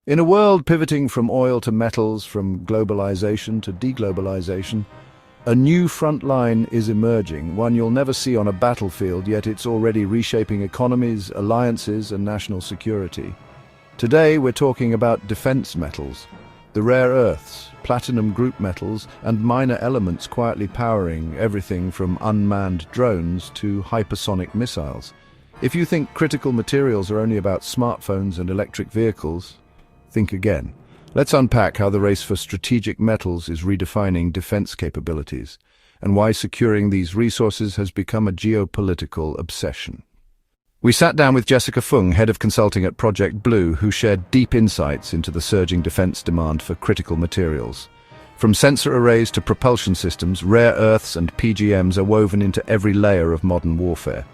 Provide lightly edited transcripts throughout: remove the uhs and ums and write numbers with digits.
In a world pivoting from oil to metals, from globalization to deglobalization, a new front line is emerging, one you'll never see on a battlefield, yet it's already reshaping economies, alliances, and national security. Today, we're talking about defense metals, the rare earths, platinum group metals, and minor elements quietly powering everything from unmanned drones to hypersonic missiles. If you think critical materials are only about smartphones and electric vehicles, think again. Let's unpack how the race for strategic metals is redefining defense capabilities, and why securing these resources has become a geopolitical obsession. We sat down with Jessica Fung, head of consulting at Project Blue, who shared deep insights into the surging defense demand for critical materials. From sensor arrays to propulsion systems, rare earths and PGMs are woven into every layer of modern warfare.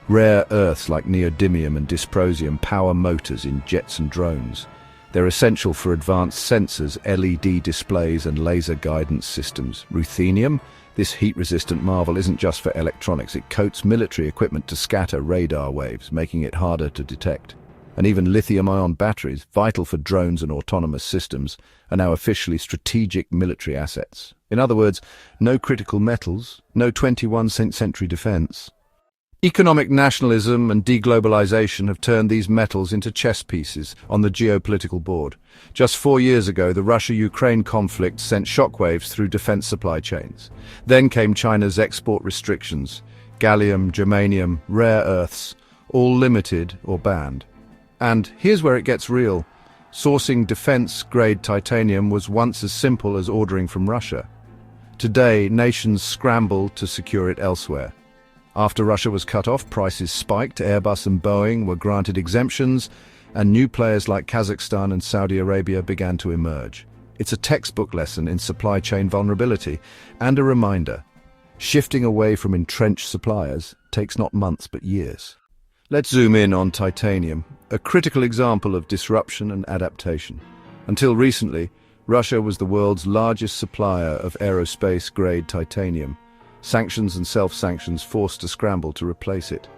Rare earths like neodymium and dysprosium power motors in jets and drones. They're essential for advanced sensors, LED displays, and laser guidance systems. Ruthenium, this heat-resistant marvel, isn't just for electronics. It coats military equipment to scatter radar waves, making it harder to detect. And even lithium-ion batteries, vital for drones and autonomous systems, are now officially strategic military assets. In other words, no critical metals, no 21st century defense. Economic nationalism and deglobalization have turned these metals into chess pieces on the geopolitical board. Just 4 years ago, the Russia-Ukraine conflict sent shockwaves through defense supply chains. Then came China's export restrictions, gallium, germanium, rare earths, all limited or banned. And here's where it gets real. Sourcing defense-grade titanium was once as simple as ordering from Russia. Today, nations scramble to secure it elsewhere. After Russia was cut off, prices spiked, Airbus and Boeing were granted exemptions, and new players like Kazakhstan and Saudi Arabia began to emerge. It's a textbook lesson in supply chain vulnerability, and a reminder, shifting away from entrenched suppliers takes not months but years. Let's zoom in on titanium, a critical example of disruption and adaptation. Until recently, Russia was the world's largest supplier of aerospace-grade titanium. Sanctions and self-sanctions forced a scramble to replace it.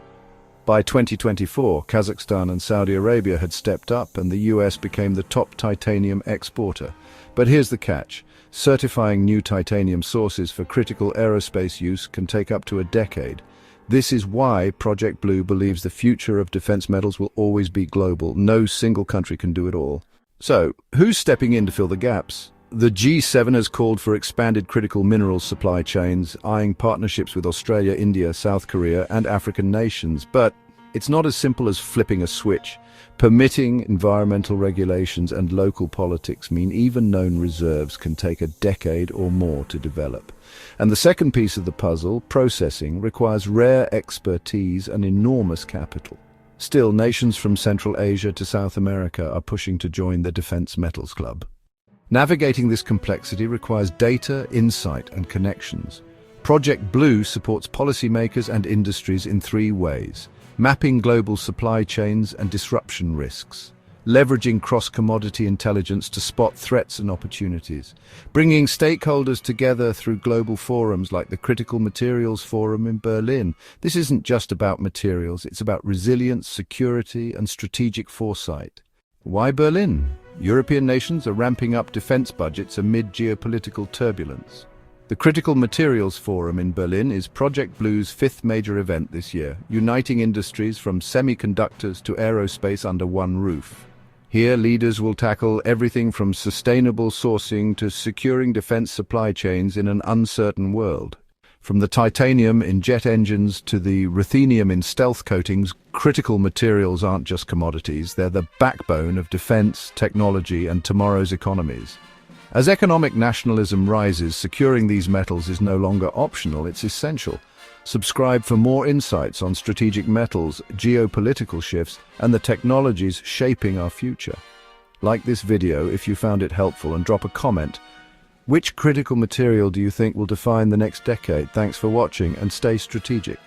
By 2024, Kazakhstan and Saudi Arabia had stepped up, and the US became the top titanium exporter. But here's the catch. Certifying new titanium sources for critical aerospace use can take up to a decade. This is why Project Blue believes the future of defense metals will always be global. No single country can do it all. So, who's stepping in to fill the gaps? The G7 has called for expanded critical minerals supply chains, eyeing partnerships with Australia, India, South Korea, and African nations. But it's not as simple as flipping a switch. Permitting, environmental regulations, and local politics mean even known reserves can take a decade or more to develop. And the second piece of the puzzle, processing, requires rare expertise and enormous capital. Still, nations from Central Asia to South America are pushing to join the Defense Metals Club. Navigating this complexity requires data, insight, and connections. Project Blue supports policymakers and industries in 3 ways: mapping global supply chains and disruption risks, leveraging cross-commodity intelligence to spot threats and opportunities, bringing stakeholders together through global forums like the Critical Materials Forum in Berlin. This isn't just about materials, it's about resilience, security, and strategic foresight. Why Berlin? European nations are ramping up defense budgets amid geopolitical turbulence. The Critical Materials Forum in Berlin is Project Blue's 5th major event this year, uniting industries from semiconductors to aerospace under one roof. Here, leaders will tackle everything from sustainable sourcing to securing defense supply chains in an uncertain world. From the titanium in jet engines to the ruthenium in stealth coatings, critical materials aren't just commodities, they're the backbone of defense, technology, and tomorrow's economies. As economic nationalism rises, securing these metals is no longer optional, it's essential. Subscribe for more insights on strategic metals, geopolitical shifts, and the technologies shaping our future. Like this video if you found it helpful, and drop a comment. Which critical material do you think will define the next decade? Thanks for watching, and stay strategic.